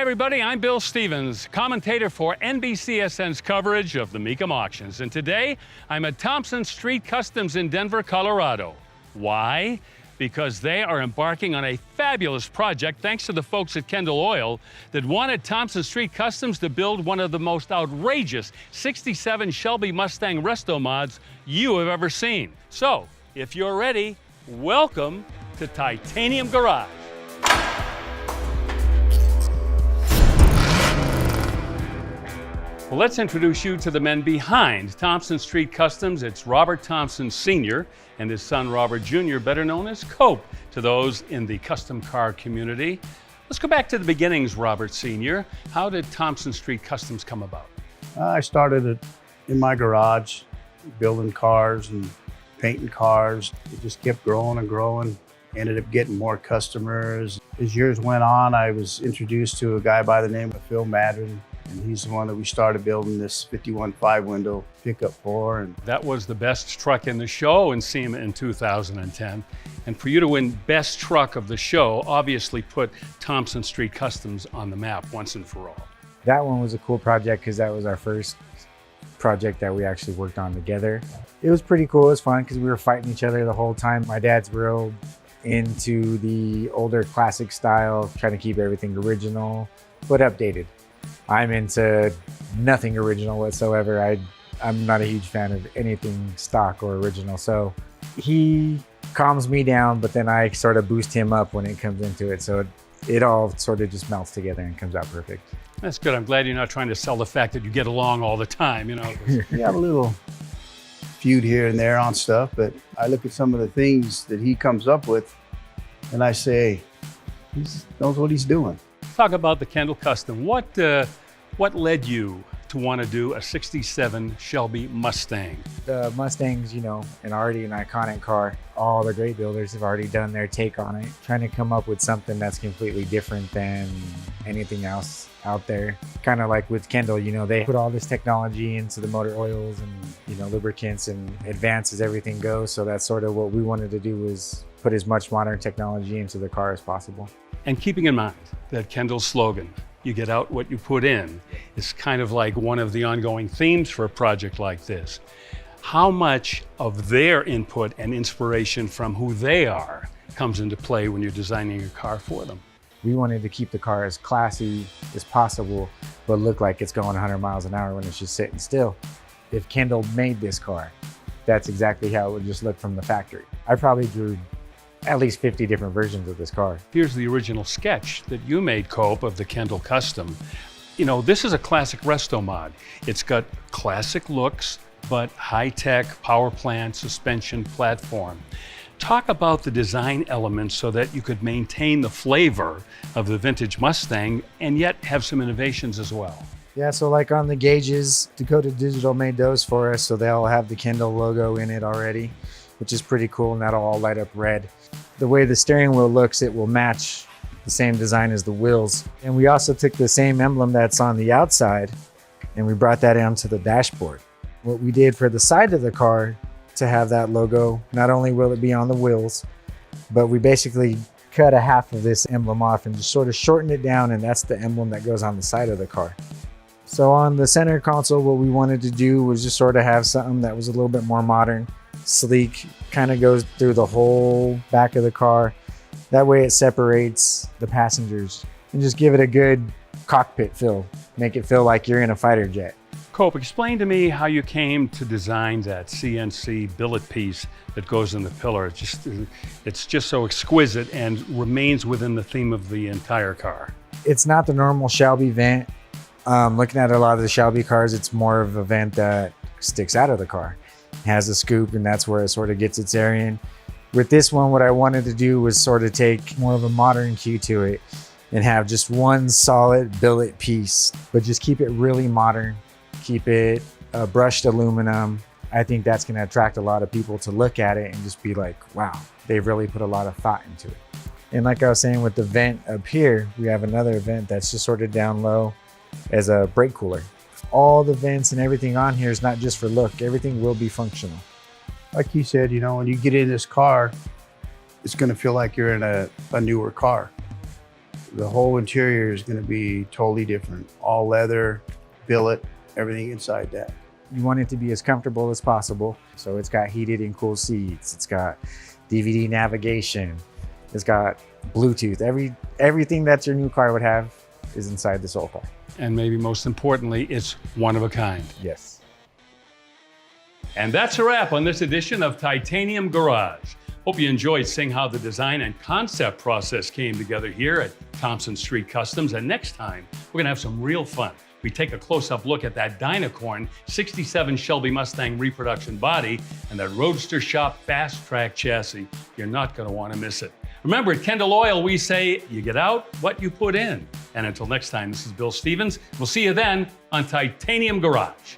everybody, I'm Bill Stevens, commentator for NBCSN's coverage of the Mecum auctions. And today, I'm at Thompson Street Customs in Denver, Colorado. Why? Because they are embarking on a fabulous project thanks to the folks at Kendall Oil that wanted Thompson Street Customs to build one of the most outrageous 67 Shelby Mustang resto mods you have ever seen. So, if you're ready, welcome to Titanium Garage. Well, let's introduce you to the men behind Thompson Street Customs. It's Robert Thompson Sr. and his son Robert Jr., better known as Cope to those in the custom car community. Let's go back to the beginnings, Robert Sr. How did Thompson Street Customs come about? I started it in my garage, building cars and painting cars. It just kept growing and growing. Ended up getting more customers. As years went on, I was introduced to a guy by the name of Phil Madden. And he's the one that we started building this 51 5-window pickup for. And that was the best truck in the show in SEMA in 2010. And for you to win best truck of the show, obviously put Thompson Street Customs on the map once and for all. That one was a cool project because that was our first project that we actually worked on together. It was pretty cool. It was fun because we were fighting each other the whole time. My dad's real into the older classic style, trying to keep everything original, but updated. I'm into nothing original whatsoever. I'm not a huge fan of anything stock or original. So he calms me down, but then I sort of boost him up when it comes into it. So it all sort of just melts together and comes out perfect. That's good. I'm glad you're not trying to sell the fact that you get along all the time, you know. We have a little feud here and there on stuff, but I look at some of the things that he comes up with and I say, he knows what he's doing. Talk about the Kendall Custom. What led you to want to do a 67 Shelby Mustang? The Mustang's, already an iconic car. All the great builders have already done their take on it, trying to come up with something that's completely different than anything else out there. Kind of like with Kendall, they put all this technology into the motor oils and, lubricants and advance as everything goes. So that's sort of what we wanted to do, was put as much modern technology into the car as possible. And keeping in mind that Kendall's slogan, "You get out what you put in," is kind of like one of the ongoing themes for a project like this. How much of their input and inspiration from who they are comes into play when you're designing a car for them? We wanted to keep the car as classy as possible, but look like it's going 100 miles an hour when it's just sitting still. If Kendall made this car, that's exactly how it would just look from the factory. I probably drew at least 50 different versions of this car. Here's the original sketch that you made, Cope, of the Kendall Custom. This is a classic resto mod. It's got classic looks, but high-tech power plant, suspension, platform. Talk about the design elements so that you could maintain the flavor of the vintage Mustang and yet have some innovations as well. Yeah, so like on the gauges, Dakota Digital made those for us, so they'll have the Kendall logo in it already, which is pretty cool, and that'll all light up red. The way the steering wheel looks, it will match the same design as the wheels. And we also took the same emblem that's on the outside and we brought that onto the dashboard. What we did for the side of the car to have that logo, not only will it be on the wheels, but we basically cut a half of this emblem off and just sort of shortened it down, and that's the emblem that goes on the side of the car. So on the center console, what we wanted to do was just sort of have something that was a little bit more modern, sleek, kind of goes through the whole back of the car. That way it separates the passengers and just give it a good cockpit feel, make it feel like you're in a fighter jet. Cope, explain to me how you came to design that CNC billet piece that goes in the pillar. It's just so exquisite and remains within the theme of the entire car. It's not the normal Shelby vent. Looking at a lot of the Shelby cars, it's more of a vent that sticks out of the car. It has a scoop, and that's where it sort of gets its air in. With this one, what I wanted to do was sort of take more of a modern key to it and have just one solid billet piece, but just keep it really modern. Keep it brushed aluminum. I think that's going to attract a lot of people to look at it and just be like, wow, they've really put a lot of thought into it. And like I was saying with the vent up here, we have another vent that's just sort of down low as a brake cooler. All the vents and everything on here is not just for look, everything will be functional. Like you said, when you get in this car, it's going to feel like you're in a newer car. The whole interior is going to be totally different. All leather, billet, everything inside that. You want it to be as comfortable as possible. So it's got heated and cooled seats. It's got DVD navigation. It's got Bluetooth. Everything that your new car would have is inside this old car. And maybe most importantly, it's one of a kind. Yes. And that's a wrap on this edition of Titanium Garage. Hope you enjoyed seeing how the design and concept process came together here at Thompson Street Customs. And next time, we're gonna have some real fun. We take a close-up look at that Dynacorn 67 Shelby Mustang reproduction body and that Roadster Shop Fast Track chassis. You're not gonna wanna miss it. Remember, at Kendall Oil, we say, you get out what you put in. And until next time, this is Bill Stevens. We'll see you then on Titanium Garage.